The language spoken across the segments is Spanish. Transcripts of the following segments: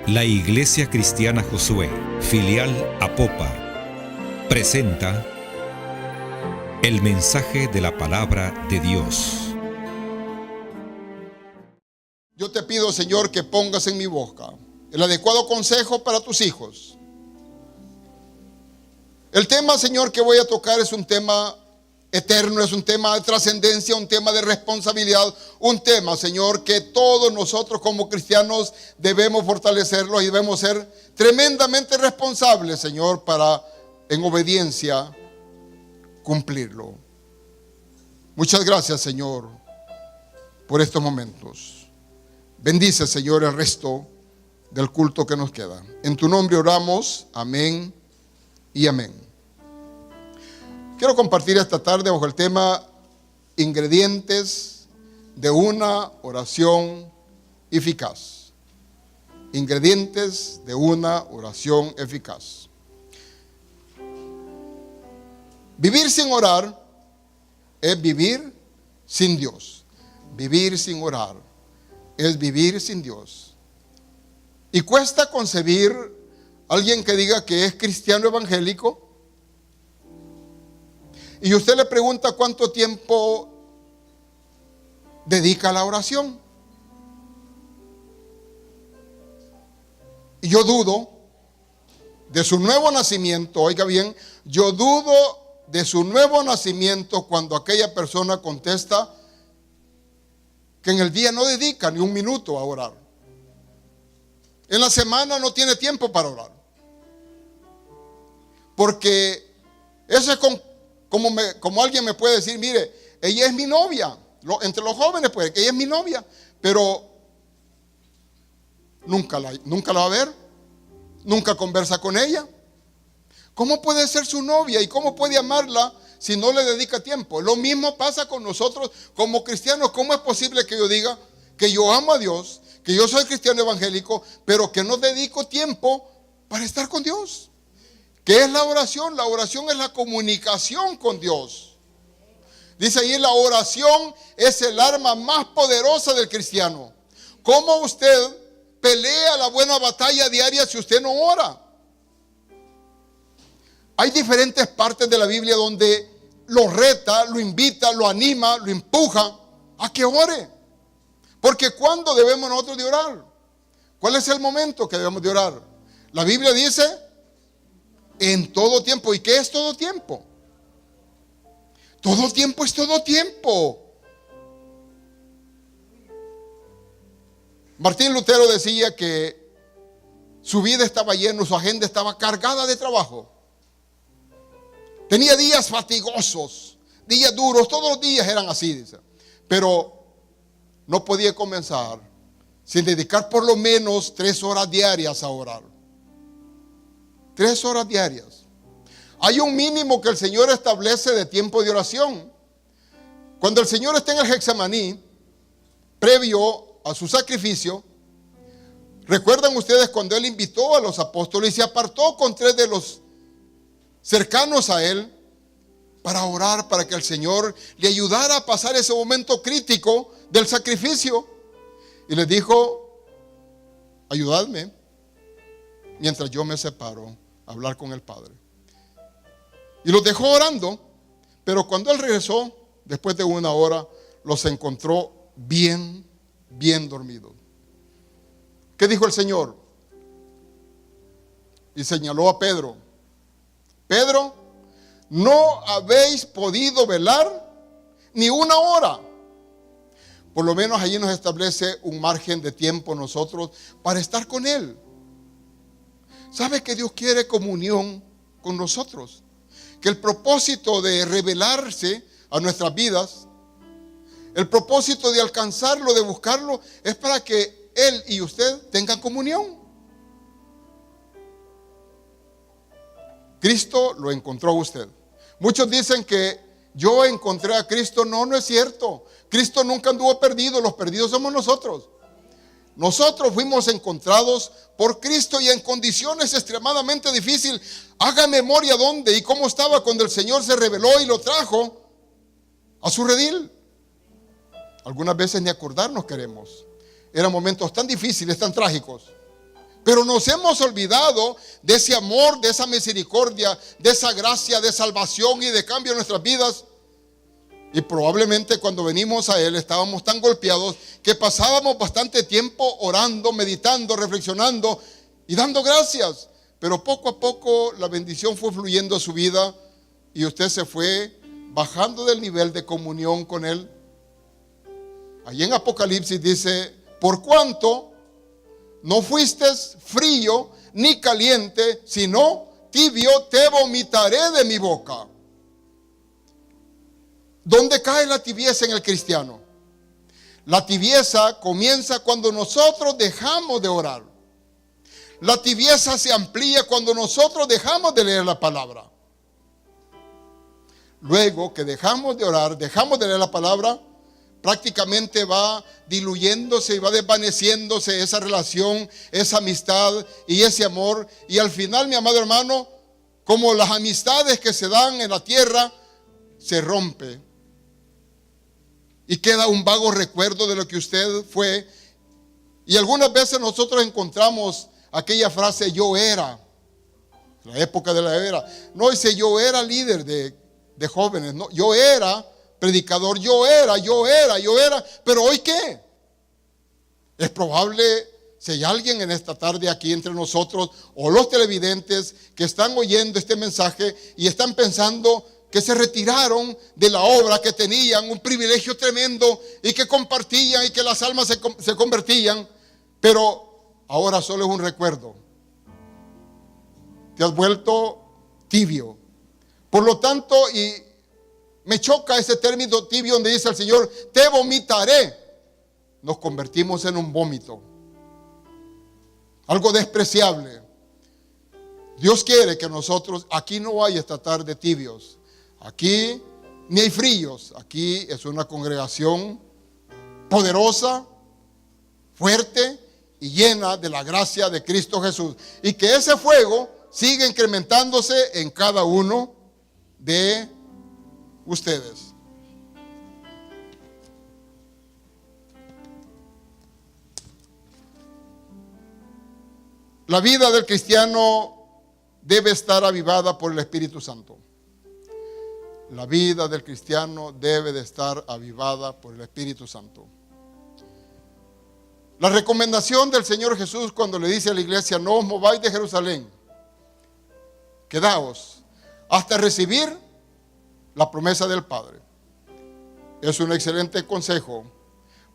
La Iglesia Cristiana Josué, filial Apopa, presenta el mensaje de la palabra de Dios. Yo te pido, Señor, que pongas en mi boca el adecuado consejo para tus hijos. El tema, Señor, que voy a tocar es un tema eterno, es un tema de trascendencia, un tema de responsabilidad, un tema, Señor, que todos nosotros como cristianos debemos fortalecerlo y debemos ser tremendamente responsables, Señor, para en obediencia cumplirlo. Muchas gracias, Señor, por estos momentos. Bendice, Señor, el resto del culto que nos queda. En tu nombre oramos, amén y amén. Quiero compartir esta tarde bajo el tema ingredientes de una oración eficaz. Ingredientes de una oración eficaz. Vivir sin orar es vivir sin Dios. Vivir sin orar es vivir sin Dios. Y cuesta concebir a alguien que diga que es cristiano evangélico y usted le pregunta cuánto tiempo dedica a la oración. Y yo dudo de su nuevo nacimiento, oiga bien, yo dudo de su nuevo nacimiento cuando aquella persona contesta que en el día no dedica ni un minuto a orar. En la semana no tiene tiempo para orar. Porque eso es como alguien me puede decir, mire, ella es mi novia. Entre los jóvenes puede que ella es mi novia, pero nunca la va a ver, nunca conversa con ella. ¿Cómo puede ser su novia y cómo puede amarla si no le dedica tiempo? Lo mismo pasa con nosotros como cristianos. ¿Cómo es posible que yo diga que yo amo a Dios, que yo soy cristiano evangélico, pero que no dedico tiempo para estar con Dios? ¿Qué es la oración? La oración es la comunicación con Dios. Dice ahí, la oración es el arma más poderosa del cristiano. ¿Cómo usted pelea la buena batalla diaria si usted no ora? Hay diferentes partes de la Biblia donde lo reta, lo invita, lo anima, lo empuja a que ore. Porque ¿cuándo debemos nosotros de orar? ¿Cuál es el momento que debemos de orar? La Biblia dice en todo tiempo. ¿Y qué es todo tiempo? Todo tiempo es todo tiempo. Martín Lutero decía que su vida estaba llena, su agenda estaba cargada de trabajo. Tenía días fatigosos, días duros, todos los días eran así, dice. Pero no podía comenzar sin dedicar por lo menos 3 horas diarias a orar. 3 horas diarias. Hay un mínimo que el Señor establece de tiempo de oración. Cuando el Señor está en el Getsemaní, previo a su sacrificio, ¿recuerdan ustedes cuando Él invitó a los apóstoles y se apartó con 3 de los cercanos a Él para orar, para que el Señor le ayudara a pasar ese momento crítico del sacrificio? Y les dijo, ayudadme mientras yo me separo a hablar con el Padre. Y los dejó orando, pero cuando Él regresó, después de 1 hora, los encontró bien dormidos. ¿Qué dijo el Señor? Y señaló a Pedro. Pedro, no habéis podido velar ni 1 hora. Por lo menos allí nos establece un margen de tiempo nosotros para estar con Él. ¿Sabe que Dios quiere comunión con nosotros? Que el propósito de revelarse a nuestras vidas, el propósito de alcanzarlo, de buscarlo, es para que Él y usted tengan comunión. Cristo lo encontró a usted. Muchos dicen que yo encontré a Cristo. No, no es cierto. Cristo nunca anduvo perdido. Los perdidos somos nosotros. Nosotros fuimos encontrados por Cristo y en condiciones extremadamente difíciles. Haga memoria dónde y cómo estaba cuando el Señor se reveló y lo trajo a su redil. Algunas veces ni acordarnos queremos. Eran momentos tan difíciles, tan trágicos. Pero nos hemos olvidado de ese amor, de esa misericordia, de esa gracia de salvación y de cambio en nuestras vidas. Y probablemente cuando venimos a Él estábamos tan golpeados que pasábamos bastante tiempo orando, meditando, reflexionando y dando gracias. Pero poco a poco la bendición fue fluyendo a su vida y usted se fue bajando del nivel de comunión con Él. Allí en Apocalipsis dice: por cuanto no fuiste frío ni caliente, sino tibio, te vomitaré de mi boca. ¿Dónde cae la tibieza en el cristiano? La tibieza comienza cuando nosotros dejamos de orar. La tibieza se amplía cuando nosotros dejamos de leer la palabra. Luego que dejamos de orar, dejamos de leer la palabra, prácticamente va diluyéndose y va desvaneciéndose esa relación, esa amistad y ese amor. Y al final, mi amado hermano, como las amistades que se dan en la tierra, se rompe. Y queda un vago recuerdo de lo que usted fue. Y algunas veces nosotros encontramos aquella frase: yo era, la época de la era. No dice yo era líder de jóvenes, no, yo era predicador, yo era. Pero hoy ¿qué? Es probable, si hay alguien en esta tarde aquí entre nosotros, o los televidentes que están oyendo este mensaje y están pensando que se retiraron de la obra que tenían, un privilegio tremendo, y que compartían y que las almas se convertían, pero ahora solo es un recuerdo. Te has vuelto tibio. Por lo tanto, y me choca ese término tibio donde dice el Señor: te vomitaré. Nos convertimos en un vómito, algo despreciable. Dios quiere que nosotros, aquí no hay esta tarde tibios, aquí ni hay fríos, aquí es una congregación poderosa, fuerte y llena de la gracia de Cristo Jesús. Y que ese fuego siga incrementándose en cada uno de ustedes. La vida del cristiano debe estar avivada por el Espíritu Santo. La vida del cristiano debe de estar avivada por el Espíritu Santo. La recomendación del Señor Jesús cuando le dice a la iglesia: no os mováis de Jerusalén, quedaos hasta recibir la promesa del Padre, es un excelente consejo,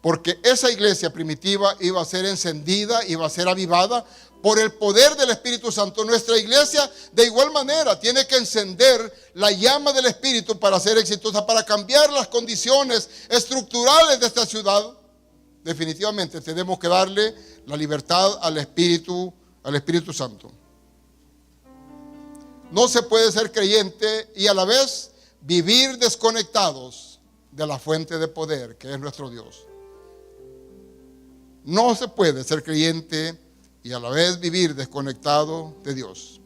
porque esa iglesia primitiva iba a ser encendida, iba a ser avivada por el poder del Espíritu Santo. Nuestra iglesia de igual manera tiene que encender la llama del Espíritu para ser exitosa, para cambiar las condiciones estructurales de esta ciudad. Definitivamente tenemos que darle la libertad al Espíritu Santo. No se puede ser creyente y a la vez vivir desconectados de la fuente de poder que es nuestro Dios. No se puede ser creyente y a la vez vivir desconectado de Dios.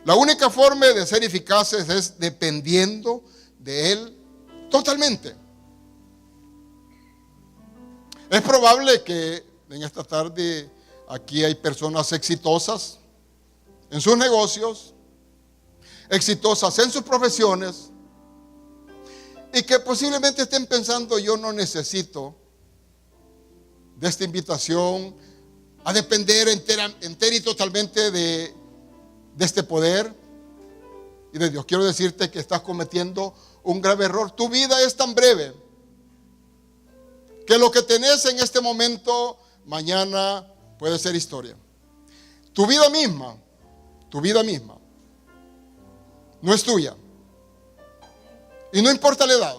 La única forma de ser eficaces es dependiendo de Él totalmente. Es probable que en esta tarde aquí hay personas exitosas en sus negocios, exitosas en sus profesiones, y que posiblemente estén pensando: yo no necesito de esta invitación a depender entera y totalmente de este poder y de Dios. Quiero decirte que estás cometiendo un grave error. Tu vida es tan breve que lo que tenés en este momento, mañana puede ser historia. Tu vida misma no es tuya. Y no importa la edad.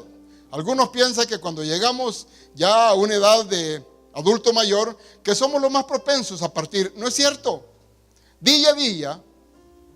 Algunos piensan que cuando llegamos ya a una edad de adulto mayor, que somos los más propensos a partir. No es cierto. Día a día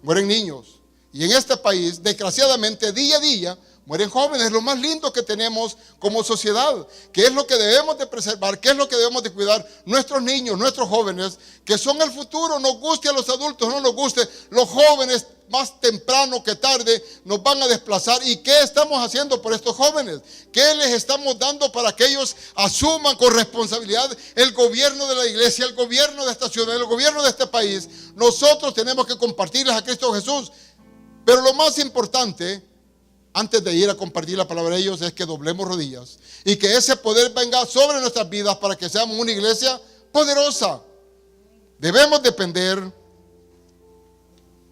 mueren niños. Y en este país, desgraciadamente, día a día mueren jóvenes. Lo más lindo que tenemos como sociedad, que es lo que debemos de preservar, que es lo que debemos de cuidar. Nuestros niños, nuestros jóvenes, que son el futuro. Nos guste a los adultos, no nos guste. Los jóvenes más temprano que tarde nos van a desplazar. ¿Y qué estamos haciendo por estos jóvenes? ¿Qué les estamos dando para que ellos asuman con responsabilidad el gobierno de la iglesia, el gobierno de esta ciudad, el gobierno de este país? Nosotros tenemos que compartirles a Cristo Jesús. Pero lo más importante, antes de ir a compartir la palabra de ellos, es que doblemos rodillas y que ese poder venga sobre nuestras vidas para que seamos una iglesia poderosa. Debemos depender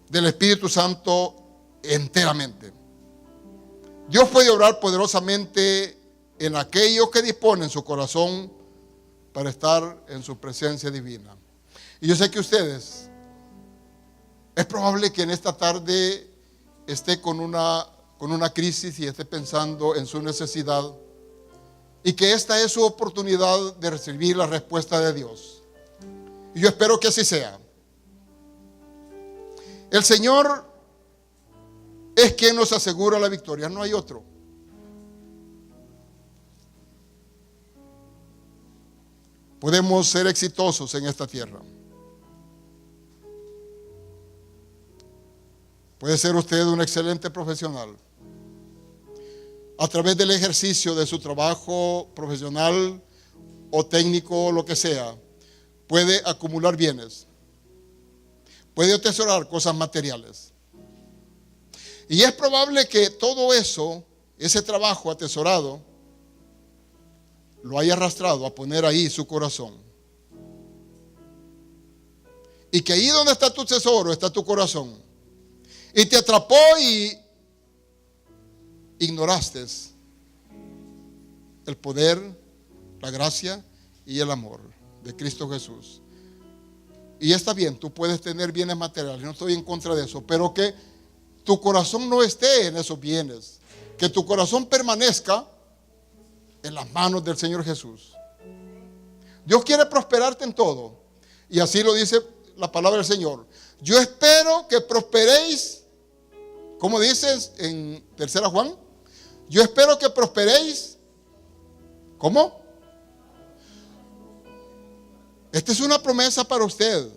del Espíritu Santo enteramente. Dios puede obrar poderosamente en aquellos que disponen su corazón para estar en su presencia divina. Y yo sé que ustedes, es probable que en esta tarde esté con una crisis y esté pensando en su necesidad, y que esta es su oportunidad de recibir la respuesta de Dios. Y yo espero que así sea. El Señor es quien nos asegura la victoria, no hay otro. Podemos ser exitosos en esta tierra. Puede ser usted un excelente profesional. A través del ejercicio de su trabajo profesional o técnico, lo que sea, puede acumular bienes. Puede atesorar cosas materiales. Y es probable que todo eso, ese trabajo atesorado, lo haya arrastrado a poner ahí su corazón. Y que ahí donde está tu tesoro, está tu corazón. Y te atrapó y ignoraste el poder, la gracia y el amor de Cristo Jesús. Y está bien, tú puedes tener bienes materiales, no estoy en contra de eso, pero que tu corazón no esté en esos bienes, que tu corazón permanezca en las manos del Señor Jesús. Dios quiere prosperarte en todo, y así lo dice la palabra del Señor. Yo espero que prosperéis, como dices en 3 Juan, yo espero que prosperéis. ¿Cómo? Esta es una promesa para usted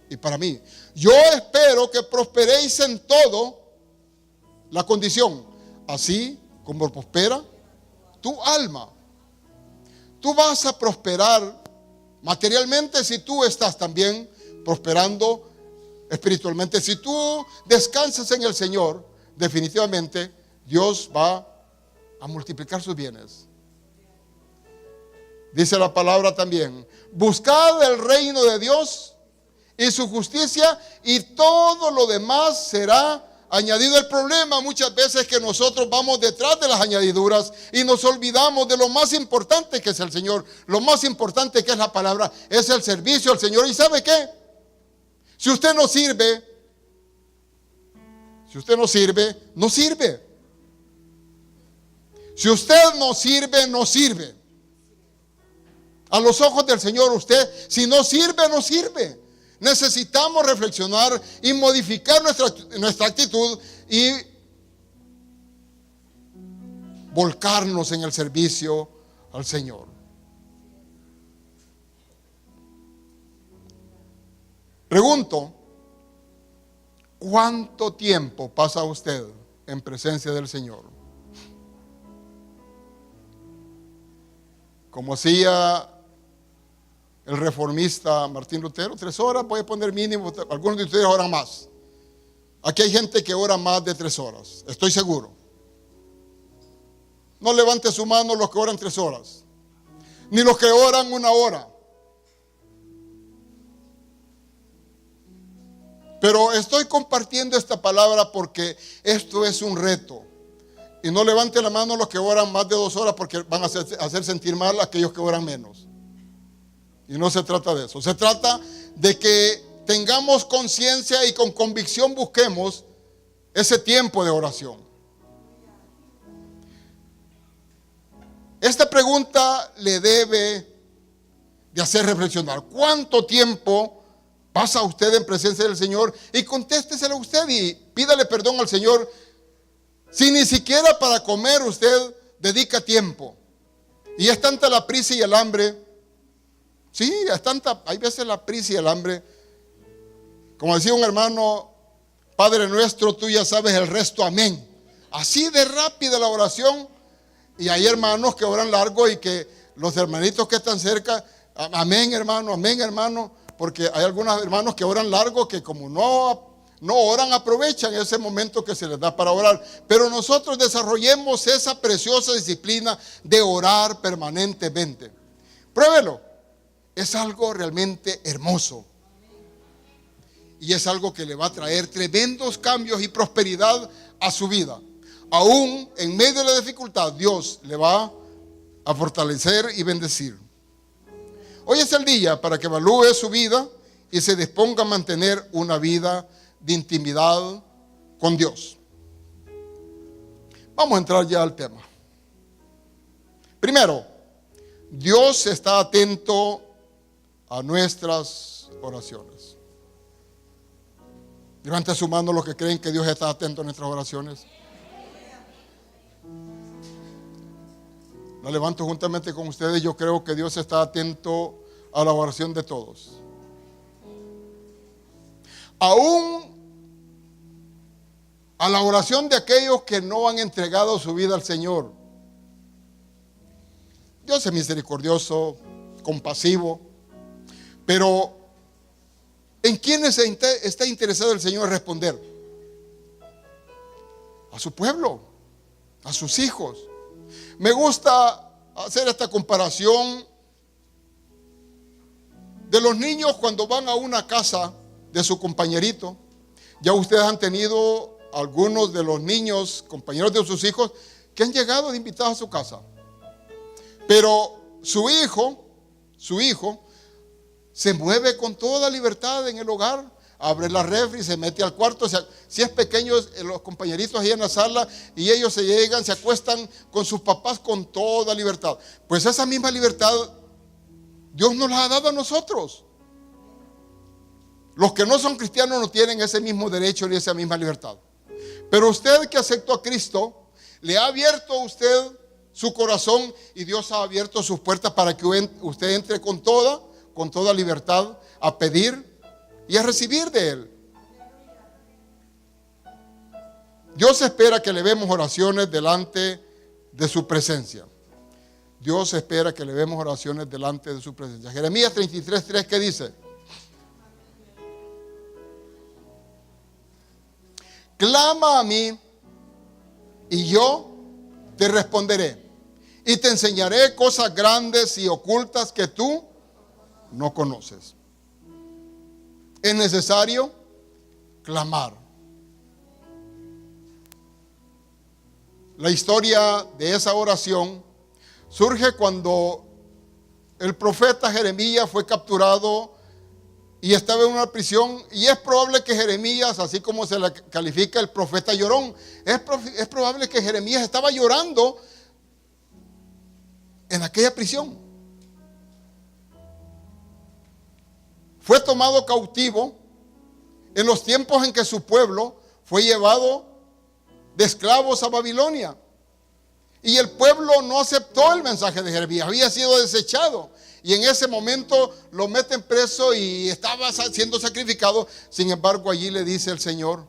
y para mí. Yo espero que prosperéis en todo, la condición, así como prospera tu alma. Tú vas a prosperar materialmente si tú estás también prosperando espiritualmente. Si tú descansas en el Señor, definitivamente Dios va a multiplicar sus bienes. Dice la palabra también: buscad el reino de Dios y su justicia, y todo lo demás será añadido. El problema muchas veces es que nosotros vamos detrás de las añadiduras y nos olvidamos de lo más importante que es el Señor. Lo más importante que es la palabra es el servicio al Señor. ¿Y sabe qué? Si usted no sirve, no sirve. Si usted no sirve, no sirve. A los ojos del Señor, usted, si no sirve, no sirve. Necesitamos reflexionar y modificar nuestra actitud y volcarnos en el servicio al Señor. Pregunto, ¿cuánto tiempo pasa usted en presencia del Señor? Como hacía el reformista Martín Lutero, 3 horas, voy a poner mínimo, algunos de ustedes oran más. Aquí hay gente que ora más de 3 horas, estoy seguro. No levante su mano los que oran 3 horas, ni los que oran 1 hora. Pero estoy compartiendo esta palabra porque esto es un reto. Y no levante la mano los que oran más de 2 horas, porque van a hacer sentir mal a aquellos que oran menos. Y no se trata de eso. Se trata de que tengamos conciencia y con convicción busquemos ese tiempo de oración. Esta pregunta le debe de hacer reflexionar. ¿Cuánto tiempo pasa usted en presencia del Señor? Y contésteselo usted y pídale perdón al Señor. Si ni siquiera para comer usted dedica tiempo, y es tanta la prisa y el hambre. Sí, hay veces la prisa y el hambre. Como decía un hermano, Padre nuestro, tú ya sabes el resto, amén. Así de rápida la oración. Y hay hermanos que oran largo y que los hermanitos que están cerca, amén hermano, porque hay algunos hermanos que oran largo que como no oran, aprovechan ese momento que se les da para orar. Pero nosotros desarrollemos esa preciosa disciplina de orar permanentemente. Pruébelo. Es algo realmente hermoso. Y es algo que le va a traer tremendos cambios y prosperidad a su vida. Aún en medio de la dificultad, Dios le va a fortalecer y bendecir. Hoy es el día para que evalúe su vida y se disponga a mantener una vida de intimidad con Dios. Vamos a entrar ya al tema. Primero, Dios está atento a nuestras oraciones. Levante su mano los que creen que Dios está atento a nuestras oraciones. La levanto juntamente con ustedes. Yo creo que Dios está atento a la oración de todos. Aún a la oración de aquellos que no han entregado su vida al Señor. Dios es misericordioso, compasivo, pero ¿en quiénes está interesado el Señor en responder? A su pueblo, a sus hijos. Me gusta hacer esta comparación de los niños cuando van a una casa de su compañerito. Ya ustedes han tenido algunos de los niños, compañeros de sus hijos, que han llegado de invitados a su casa. Pero su hijo se mueve con toda libertad en el hogar, abre la refri, se mete al cuarto. Si es pequeño, los compañeritos ahí en la sala, y ellos se llegan, se acuestan con sus papás con toda libertad. Pues esa misma libertad Dios nos la ha dado a nosotros. Los que no son cristianos no tienen ese mismo derecho ni esa misma libertad. Pero usted que aceptó a Cristo, le ha abierto a usted su corazón, y Dios ha abierto sus puertas para que usted entre con toda libertad a pedir y a recibir de Él. Dios espera que le vemos oraciones delante de su presencia. Dios espera que le vemos oraciones delante de su presencia. Jeremías 33:3, ¿qué dice? Clama a mí y yo te responderé, y te enseñaré cosas grandes y ocultas que tú no conoces. Es necesario clamar. La historia de esa oración surge cuando el profeta Jeremías fue capturado y estaba en una prisión, y es probable que Jeremías, así como se le califica el profeta llorón, es probable que Jeremías estaba llorando en aquella prisión. Fue tomado cautivo en los tiempos en que su pueblo fue llevado de esclavos a Babilonia. Y el pueblo no aceptó el mensaje de Jeremías, había sido desechado. Y en ese momento lo meten preso y estaba siendo sacrificado. Sin embargo, allí le dice el Señor: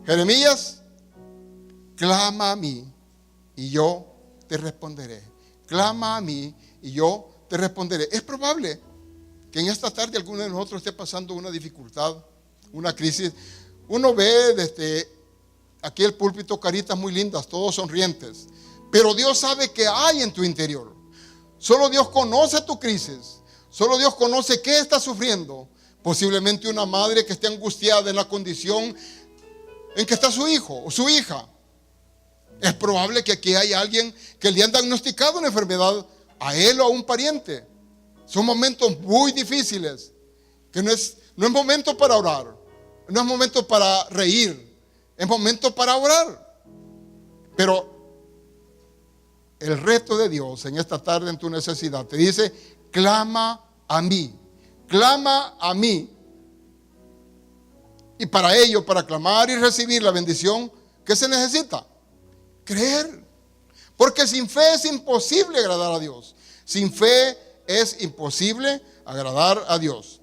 Jeremías, clama a mí y yo te responderé. Clama a mí y yo te responderé. Es probable que en esta tarde alguno de nosotros esté pasando una dificultad, una crisis. Uno ve desde aquí el púlpito caritas muy lindas, todos sonrientes, pero Dios sabe qué hay en tu interior. Solo Dios conoce tu crisis. Solo Dios conoce qué está sufriendo. Posiblemente una madre que esté angustiada en la condición en que está su hijo o su hija. Es probable que aquí haya alguien que le han diagnosticado una enfermedad a él o a un pariente. Son momentos muy difíciles, que no es momento para orar, no es momento para reír, es momento para orar. Pero el reto de Dios en esta tarde, en tu necesidad, te dice: clama a mí, clama a mí. Y para ello, para clamar y recibir la bendición, ¿qué se necesita? Creer. Porque sin fe es imposible agradar a Dios. Sin fe es imposible agradar a Dios.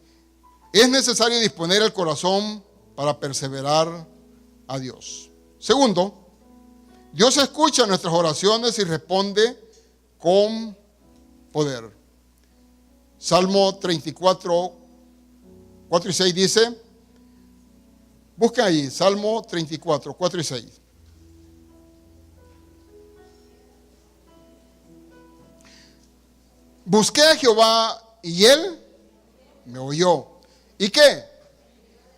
Es necesario disponer el corazón para perseverar a Dios. Segundo, Dios escucha nuestras oraciones y responde con poder. Salmo 34, 4 y 6 dice, busca ahí, Salmo 34, 4 y 6. Busqué a Jehová y Él me oyó. ¿Y qué?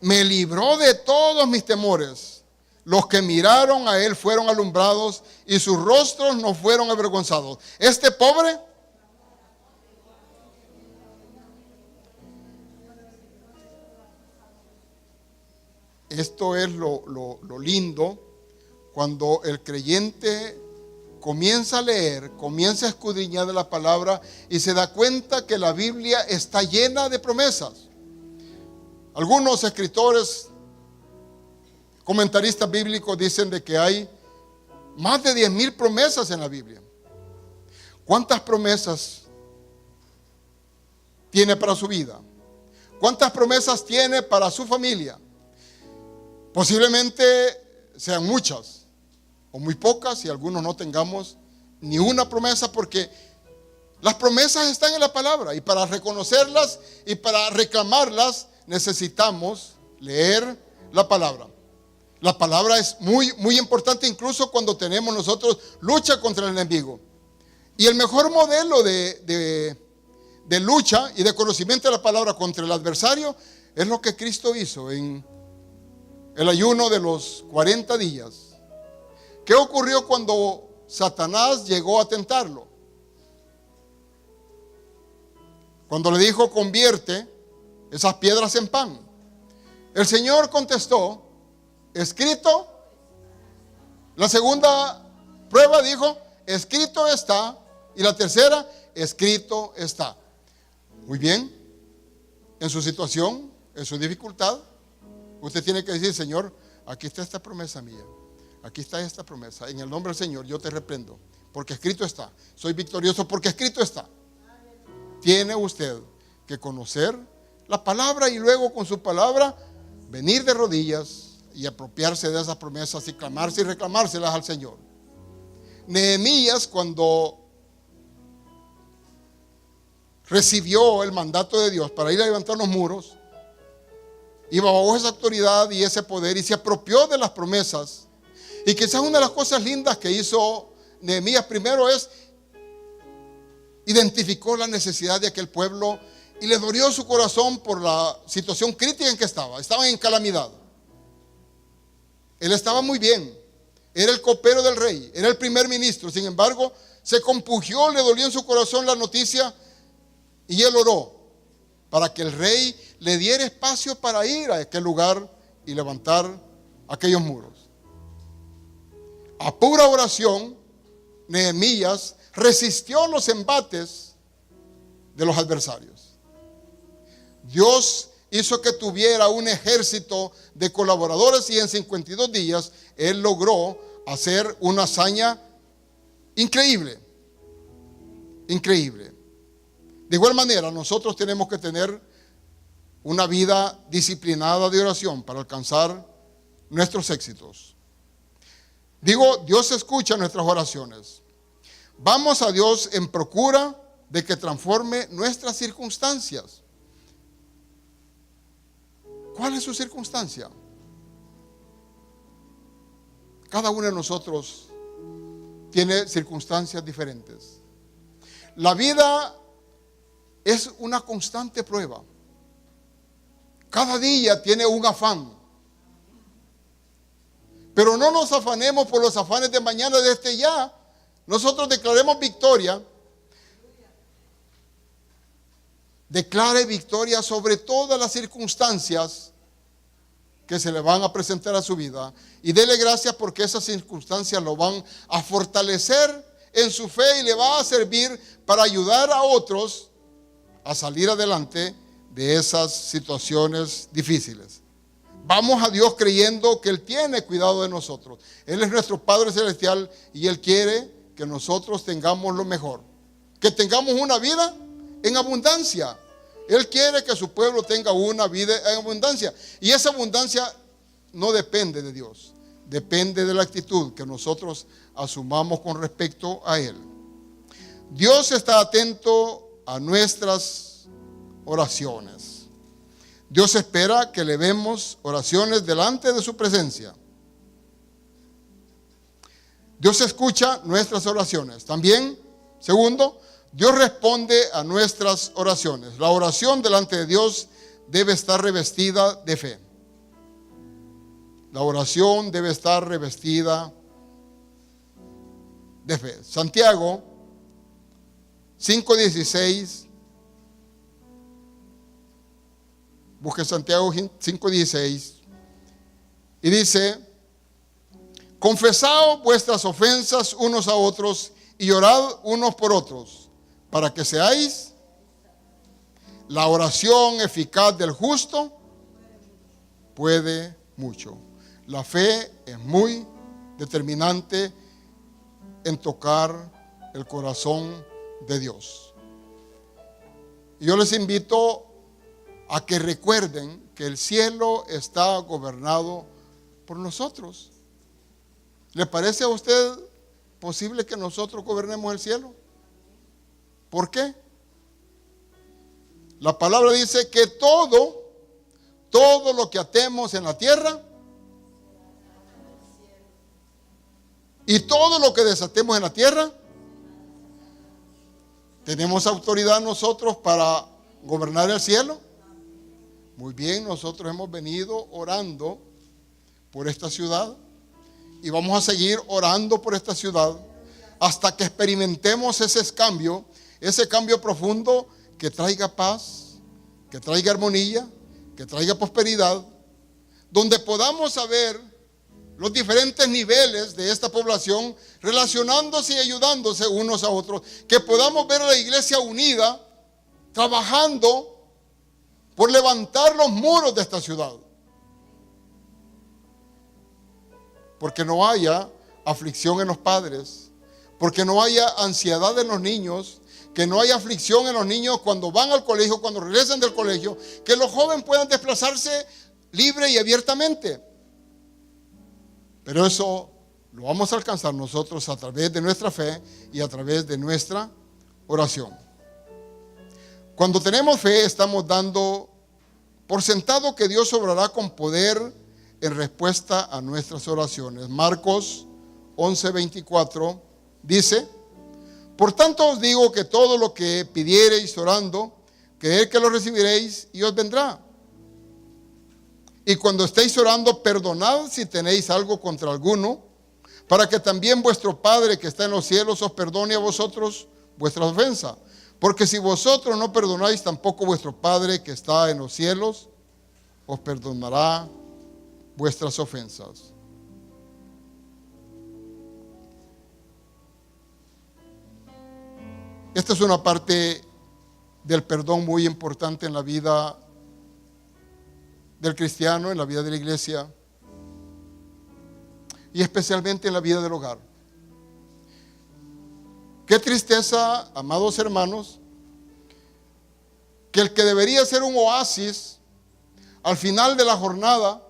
Me libró de todos mis temores. Los que miraron a Él fueron alumbrados y sus rostros no fueron avergonzados. Este pobre, esto es lo lindo, cuando el creyente comienza a leer, comienza a escudriñar de la palabra y se da cuenta que la Biblia está llena de promesas. Algunos escritores, comentaristas bíblicos dicen de que hay más de 10,000 promesas en la Biblia. ¿Cuántas promesas tiene para su vida? ¿Cuántas promesas tiene para su familia? Posiblemente sean muchas o muy pocas y algunos no tengamos ni una promesa, porque las promesas están en la palabra y para reconocerlas y para reclamarlas necesitamos leer la palabra. La palabra es muy, muy importante, incluso cuando tenemos nosotros lucha contra el enemigo. Y el mejor modelo de lucha y de conocimiento de la palabra contra el adversario es lo que Cristo hizo en el ayuno de los 40 días. ¿Qué ocurrió cuando Satanás llegó a tentarlo? Cuando le dijo, convierte esas piedras en pan. El Señor contestó, escrito. La segunda prueba dijo, escrito está. Y la tercera, escrito está. Muy bien. En su situación, en su dificultad, usted tiene que decir, Señor, aquí está esta promesa mía. Aquí está esta promesa. En el nombre del Señor yo te reprendo, porque escrito está. Soy victorioso porque escrito está. Tiene usted que conocer la palabra y luego con su palabra venir de rodillas y apropiarse de esas promesas y clamarse y reclamárselas al Señor. Nehemías, cuando recibió el mandato de Dios para ir a levantar los muros, iba bajo esa autoridad y ese poder y se apropió de las promesas. Y quizás una de las cosas lindas que hizo Nehemías primero es identificó la necesidad de aquel pueblo y le dolió su corazón por la situación crítica en que estaban en calamidad. Él estaba muy bien, era el copero del rey, era el primer ministro. Sin embargo, se compungió, le dolió en su corazón la noticia y él oró para que el rey le diera espacio para ir a aquel lugar y levantar aquellos muros. A pura oración, Nehemías resistió los embates de los adversarios. Dios hizo que tuviera un ejército de colaboradores y en 52 días él logró hacer una hazaña increíble. Increíble. De igual manera, nosotros tenemos que tener una vida disciplinada de oración para alcanzar nuestros éxitos. Digo, Dios escucha nuestras oraciones. Vamos a Dios en procura de que transforme nuestras circunstancias. ¿Cuál es su circunstancia? Cada uno de nosotros tiene circunstancias diferentes. La vida es una constante prueba. Cada día tiene un afán. Pero no nos afanemos por los afanes de mañana, desde ya. Nosotros declaremos victoria. Declare victoria sobre todas las circunstancias que se le van a presentar a su vida. Y dele gracias porque esas circunstancias lo van a fortalecer en su fe y le va a servir para ayudar a otros a salir adelante de esas situaciones difíciles. Vamos a Dios creyendo que Él tiene cuidado de nosotros. Él es nuestro Padre Celestial y Él quiere que nosotros tengamos lo mejor. Que tengamos una vida en abundancia. Él quiere que su pueblo tenga una vida en abundancia. Y esa abundancia no depende de Dios, depende de la actitud que nosotros asumamos con respecto a Él. Dios está atento a nuestras oraciones. Dios espera que elevemos oraciones delante de su presencia. Dios escucha nuestras oraciones. También, segundo, Dios responde a nuestras oraciones. La oración delante de Dios debe estar revestida de fe. La oración debe estar revestida de fe. Santiago 5:16. Busque Santiago 5:16. Y dice: confesad vuestras ofensas unos a otros y orad unos por otros, para que seáis. La oración eficaz del justo puede mucho. La fe es muy determinante en tocar el corazón de Dios. Y yo les invito a que recuerden que el cielo está gobernado por nosotros. ¿Le parece a usted posible que nosotros gobernemos el cielo? ¿Por qué? La palabra dice que todo lo que atemos en la tierra y todo lo que desatemos en la tierra, ¿tenemos autoridad nosotros para gobernar el cielo? Muy bien, nosotros hemos venido orando por esta ciudad y vamos a seguir orando por esta ciudad hasta que experimentemos ese cambio profundo que traiga paz, que traiga armonía, que traiga prosperidad, donde podamos saber los diferentes niveles de esta población relacionándose y ayudándose unos a otros, que podamos ver a la iglesia unida trabajando por levantar los muros de esta ciudad, porque no haya aflicción en los padres, porque no haya ansiedad en los niños, que no haya aflicción en los niños cuando van al colegio, cuando regresan del colegio, que los jóvenes puedan desplazarse libre y abiertamente. Pero eso lo vamos a alcanzar nosotros a través de nuestra fe y a través de nuestra oración. Cuando tenemos fe, estamos dando por sentado que Dios obrará con poder en respuesta a nuestras oraciones. Marcos 11:24 dice: por tanto os digo que todo lo que pidiereis orando, creed que lo recibiréis y os vendrá. Y cuando estéis orando, perdonad si tenéis algo contra alguno, para que también vuestro Padre que está en los cielos os perdone a vosotros vuestras ofensas. Porque si vosotros no perdonáis, tampoco vuestro Padre que está en los cielos os perdonará vuestras ofensas. Esta es una parte del perdón muy importante en la vida del cristiano, en la vida de la iglesia y especialmente en la vida del hogar. Qué tristeza, amados hermanos, que el que debería ser un oasis al final de la jornada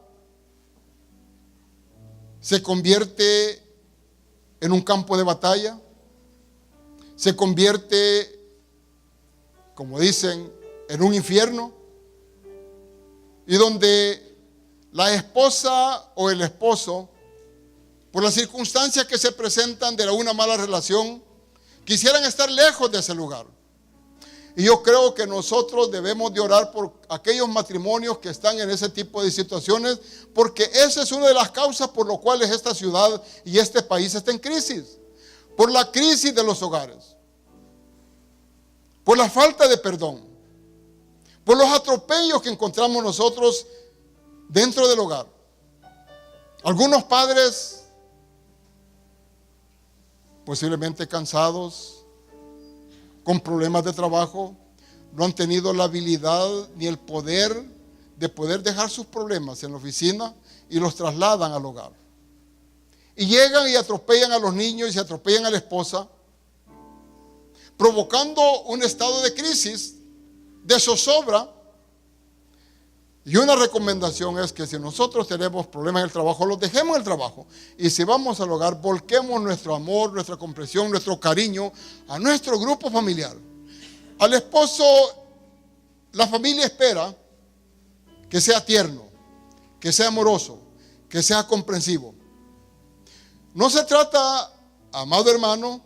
se convierte en un campo de batalla, se convierte, como dicen, en un infierno, y donde la esposa o el esposo, por las circunstancias que se presentan de una mala relación, quisieran estar lejos de ese lugar. Y yo creo que nosotros debemos de orar por aquellos matrimonios que están en ese tipo de situaciones, porque esa es una de las causas por las cuales esta ciudad y este país está en crisis. Por la crisis de los hogares, por la falta de perdón, por los atropellos que encontramos nosotros dentro del hogar. Algunos padres posiblemente cansados, con problemas de trabajo, no han tenido la habilidad ni el poder de poder dejar sus problemas en la oficina y los trasladan al hogar. Y llegan y atropellan a los niños y se atropellan a la esposa, provocando un estado de crisis, de zozobra, Y una recomendación es que si nosotros tenemos problemas en el trabajo, los dejemos en el trabajo. Y si vamos al hogar, volquemos nuestro amor, nuestra comprensión, nuestro cariño a nuestro grupo familiar. Al esposo, la familia espera que sea tierno, que sea amoroso, que sea comprensivo. No se trata, amado hermano,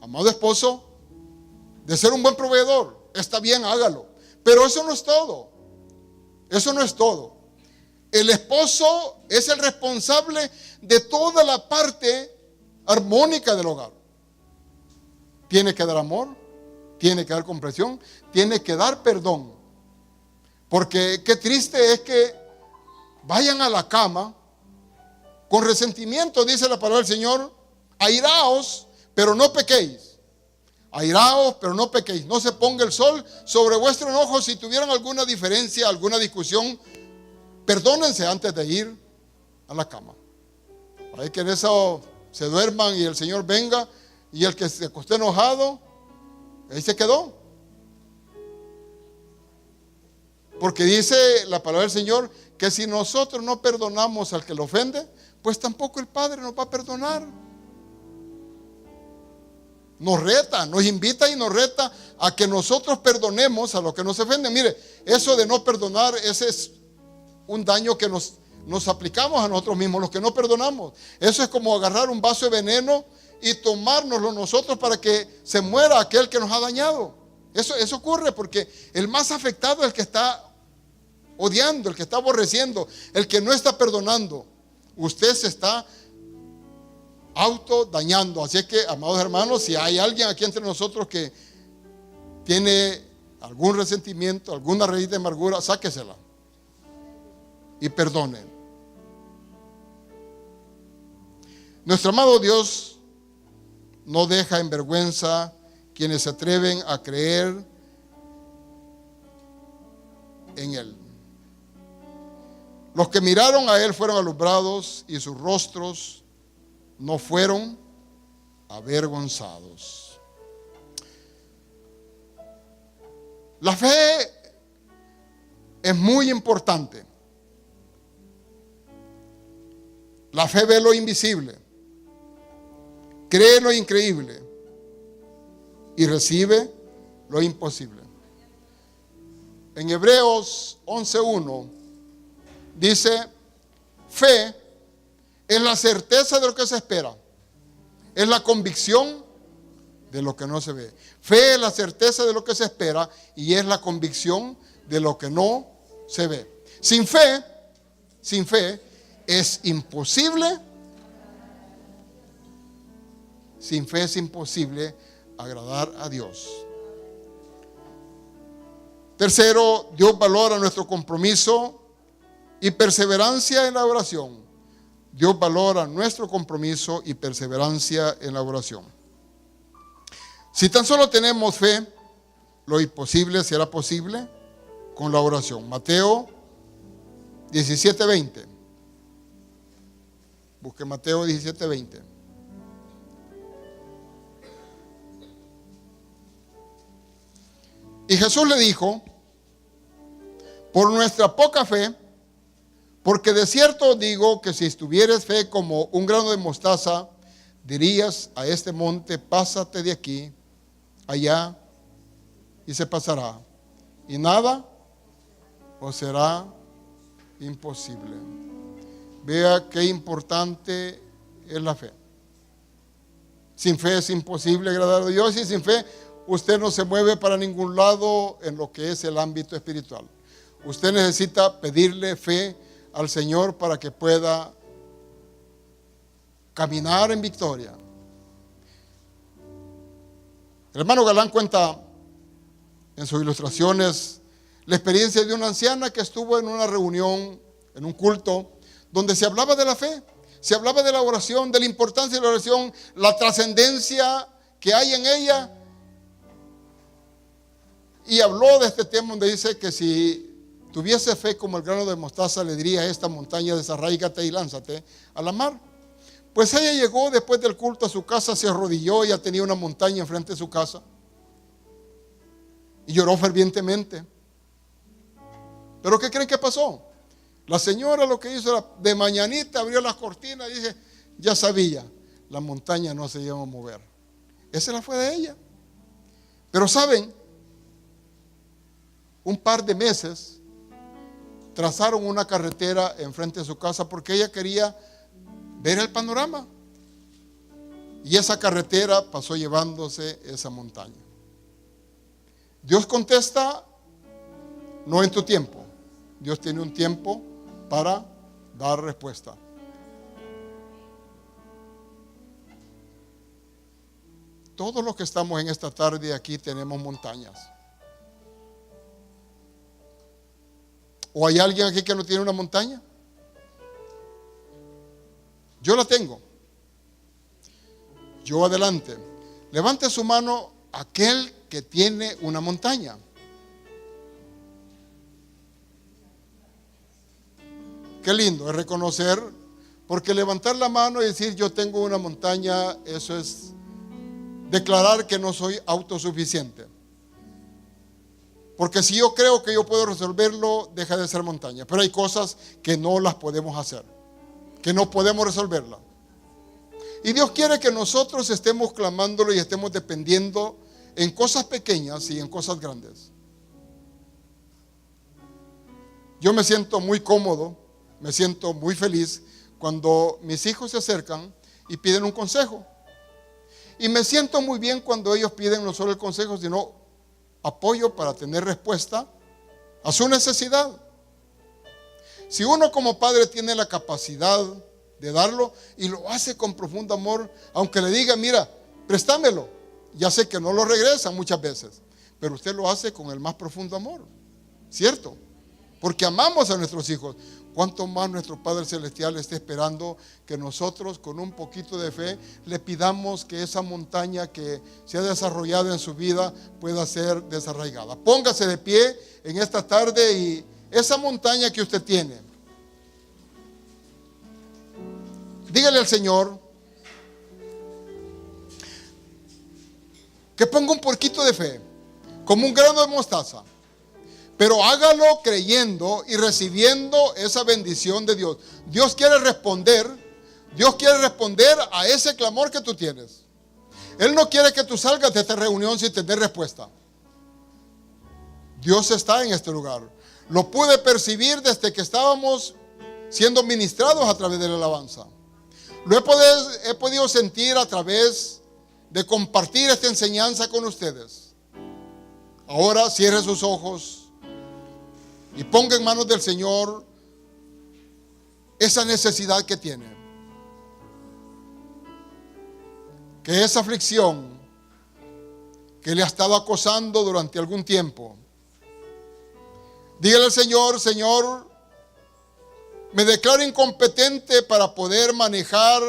amado esposo, de ser un buen proveedor. Está bien, hágalo. Pero eso no es todo. Eso no es todo. El esposo es el responsable de toda la parte armónica del hogar. Tiene que dar amor, tiene que dar comprensión, tiene que dar perdón. Porque qué triste es que vayan a la cama con resentimiento, dice la palabra del Señor. Airaos, pero no pequéis. Airaos, pero no pequéis. No se ponga el sol sobre vuestro enojo. Si tuvieran alguna diferencia, alguna discusión, perdónense antes de ir a la cama. Hay que en eso se duerman y el Señor venga, y el que se acostó enojado, ahí se quedó. Porque dice la palabra del Señor que si nosotros no perdonamos al que lo ofende, pues tampoco el Padre nos va a perdonar. Nos reta, nos invita y nos reta a que nosotros perdonemos a los que nos ofenden. Mire, eso de no perdonar, ese es un daño que nos aplicamos a nosotros mismos, los que no perdonamos. Eso es como agarrar un vaso de veneno y tomárnoslo nosotros para que se muera aquel que nos ha dañado. Eso ocurre porque el más afectado es el que está odiando, el que está aborreciendo, el que no está perdonando. Usted se está autodañando. Así es que, amados hermanos, si hay alguien aquí entre nosotros que tiene algún resentimiento, alguna raíz de amargura, sáquesela y perdone. Nuestro amado Dios no deja en vergüenza quienes se atreven a creer en Él. Los que miraron a Él fueron alumbrados y sus rostros no fueron avergonzados. La fe es muy importante. La fe ve lo invisible, cree lo increíble y recibe lo imposible. En Hebreos 11:1 dice: fe es la certeza de lo que se espera, es la convicción de lo que no se ve. Fe es la certeza de lo que se espera y es la convicción de lo que no se ve. Sin fe es imposible. Sin fe es imposible agradar a Dios. Tercero, Dios valora nuestro compromiso y perseverancia en la oración. Dios valora nuestro compromiso y perseverancia en la oración. Si tan solo tenemos fe, lo imposible será posible con la oración. Mateo 17:20. Busque Mateo 17:20. Y Jesús le dijo: por nuestra poca fe, porque de cierto digo que si estuvieres fe como un grano de mostaza, dirías a este monte: pásate de aquí allá, y se pasará, y nada os será imposible. Vea qué importante es la fe. Sin fe es imposible agradar a Dios, y sin fe usted no se mueve para ningún lado en lo que es el ámbito espiritual. Usted necesita pedirle fe al Señor para que pueda caminar en victoria. El hermano Galán cuenta en sus ilustraciones la experiencia de una anciana que estuvo en una reunión, en un culto, donde se hablaba de la fe, se hablaba de la oración, de la importancia de la oración, la trascendencia que hay en ella. Y habló de este tema donde dice que si tuviese fe como el grano de mostaza, le diría a esta montaña: desarráigate y lánzate a la mar. Pues ella llegó después del culto a su casa, se arrodilló, ya tenía una montaña enfrente de su casa, y lloró fervientemente. ¿Pero qué creen que pasó? La señora lo que hizo era, de mañanita abrió las cortinas y dice, ya sabía, la montaña no se iba a mover. Esa la fue de ella. Pero saben, un par de meses trazaron una carretera enfrente de su casa porque ella quería ver el panorama. Y esa carretera pasó llevándose esa montaña. Dios contesta no en tu tiempo. Dios tiene un tiempo para dar respuesta. Todos los que estamos en esta tarde aquí tenemos montañas. ¿O hay alguien aquí que no tiene una montaña? Yo la tengo. Yo adelante. Levante su mano aquel que tiene una montaña. Qué lindo es reconocer, porque levantar la mano y decir yo tengo una montaña, eso es declarar que no soy autosuficiente. Porque si yo creo que yo puedo resolverlo, deja de ser montaña. Pero hay cosas que no las podemos hacer, que no podemos resolverlas. Y Dios quiere que nosotros estemos clamándolo y estemos dependiendo en cosas pequeñas y en cosas grandes. Yo me siento muy cómodo, me siento muy feliz cuando mis hijos se acercan y piden un consejo. Y me siento muy bien cuando ellos piden no solo el consejo, sino apoyo para tener respuesta a su necesidad. Si uno como padre tiene la capacidad de darlo y lo hace con profundo amor, aunque le diga, mira, préstamelo, ya sé que no lo regresan muchas veces, pero usted lo hace con el más profundo amor, ¿cierto? Porque amamos a nuestros hijos. ¿Cuánto más nuestro Padre Celestial está esperando que nosotros con un poquito de fe le pidamos que esa montaña que se ha desarrollado en su vida pueda ser desarraigada? Póngase de pie en esta tarde y esa montaña que usted tiene, dígale al Señor que ponga un poquito de fe, como un grano de mostaza. Pero hágalo creyendo y recibiendo esa bendición de Dios. Dios quiere responder a ese clamor que tú tienes. Él no quiere que tú salgas de esta reunión sin tener respuesta. Dios está en este lugar. Lo pude percibir desde que estábamos siendo ministrados a través de la alabanza. Lo he podido sentir a través de compartir esta enseñanza con ustedes. Ahora cierre sus ojos y ponga en manos del Señor esa necesidad que tiene. Que esa aflicción que le ha estado acosando durante algún tiempo, dígale al Señor, Señor, me declaro incompetente para poder manejar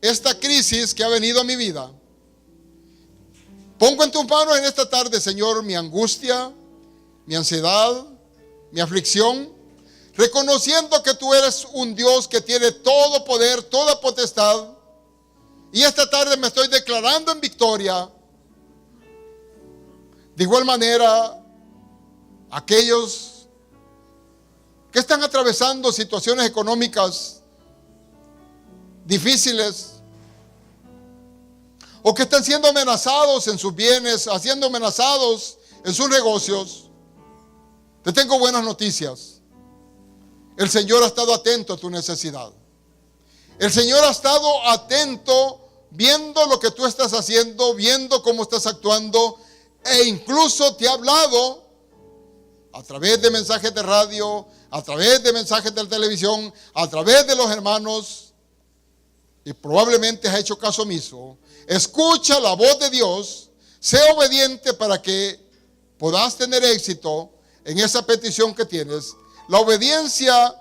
esta crisis que ha venido a mi vida. Pongo en tus manos en esta tarde, Señor, mi angustia, mi ansiedad, mi aflicción, reconociendo que tú eres un Dios que tiene todo poder, toda potestad. Y esta tarde me estoy declarando en victoria. De igual manera, aquellos que están atravesando situaciones económicas difíciles, o que están siendo amenazados en sus bienes, siendo amenazados en sus negocios, te tengo buenas noticias. El Señor ha estado atento a tu necesidad. El Señor ha estado atento, viendo lo que tú estás haciendo, viendo cómo estás actuando, e incluso te ha hablado a través de mensajes de radio, a través de mensajes de televisión, a través de los hermanos, y probablemente has hecho caso omiso. Escucha la voz de Dios, sé obediente para que puedas tener éxito en esa petición que tienes. La obediencia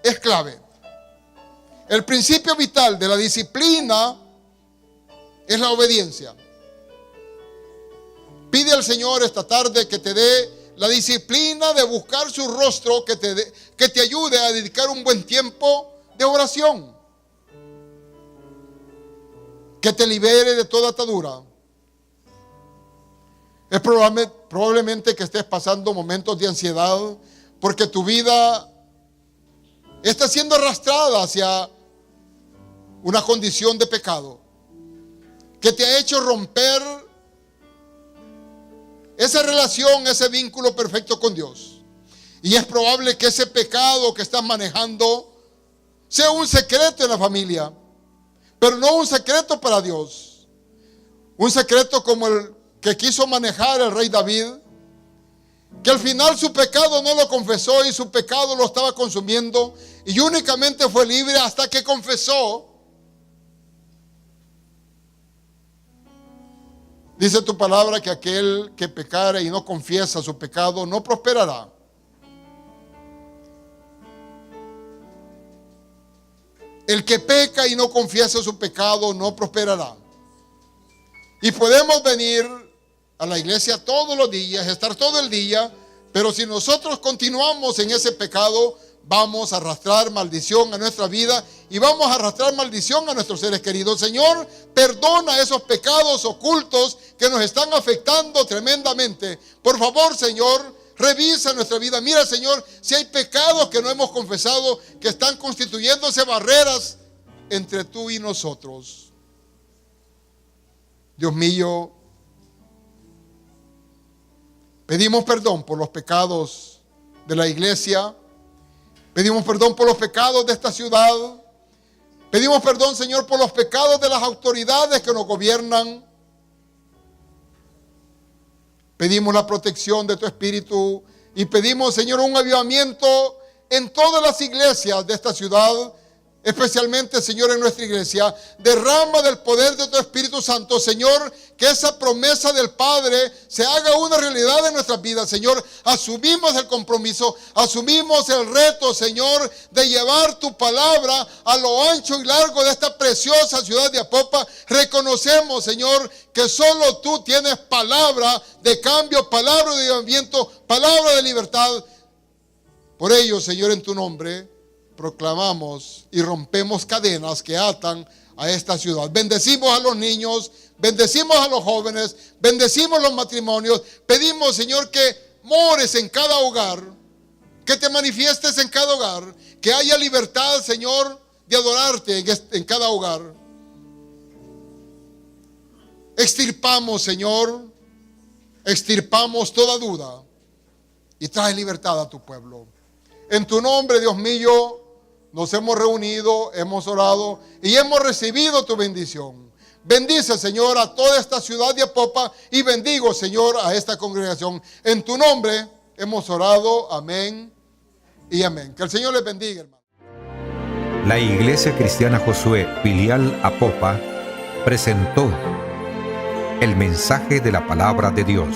es clave. El principio vital de la disciplina es la obediencia. Pide al Señor esta tarde que te dé la disciplina de buscar su rostro, que te ayude a dedicar un buen tiempo de oración, que te libere de toda atadura. Es probablemente que estés pasando momentos de ansiedad porque tu vida está siendo arrastrada hacia una condición de pecado que te ha hecho romper esa relación, ese vínculo perfecto con Dios. Y es probable que ese pecado que estás manejando sea un secreto en la familia, pero no un secreto para Dios. Un secreto como el que quiso manejar el rey David, que al final su pecado no lo confesó y su pecado lo estaba consumiendo y únicamente fue libre hasta que confesó. Dice tu palabra que aquel que pecare y no confiesa su pecado no prosperará. El que peca y no confiesa su pecado no prosperará. Y podemos venir a la iglesia todos los días, estar todo el día, pero si nosotros continuamos en ese pecado, vamos a arrastrar maldición a nuestra vida y vamos a arrastrar maldición a nuestros seres queridos. Señor, perdona esos pecados ocultos que nos están afectando tremendamente. Por favor, Señor, revisa nuestra vida. Mira, Señor, si hay pecados que no hemos confesado, que están constituyéndose barreras entre tú y nosotros. Dios mío, pedimos perdón por los pecados de la iglesia. Pedimos perdón por los pecados de esta ciudad. Pedimos perdón, Señor, por los pecados de las autoridades que nos gobiernan. Pedimos la protección de tu Espíritu y pedimos, Señor, un avivamiento en todas las iglesias de esta ciudad, especialmente, Señor, en nuestra iglesia. Derrama del poder de tu Espíritu Santo, Señor, que esa promesa del Padre se haga una realidad en nuestras vidas, Señor. Asumimos el compromiso, asumimos el reto, Señor, de llevar tu palabra a lo ancho y largo de esta preciosa ciudad de Apopa. Reconocemos, Señor, que solo tú tienes palabra de cambio, palabra de avivamiento, palabra de libertad. Por ello, Señor, en tu nombre proclamamos y rompemos cadenas que atan a esta ciudad. Bendecimos a los niños, bendecimos a los jóvenes, bendecimos los matrimonios. Pedimos, Señor, que mores en cada hogar, que te manifiestes en cada hogar, que haya libertad, Señor, de adorarte en cada hogar. Extirpamos, Señor, extirpamos toda duda y trae libertad a tu pueblo. En tu nombre, Dios mío, nos hemos reunido, hemos orado y hemos recibido tu bendición. Bendice, Señor, a toda esta ciudad de Apopa y bendigo, Señor, a esta congregación. En tu nombre hemos orado. Amén y amén. Que el Señor les bendiga, hermano. La Iglesia Cristiana Josué, filial Apopa, presentó el mensaje de la palabra de Dios.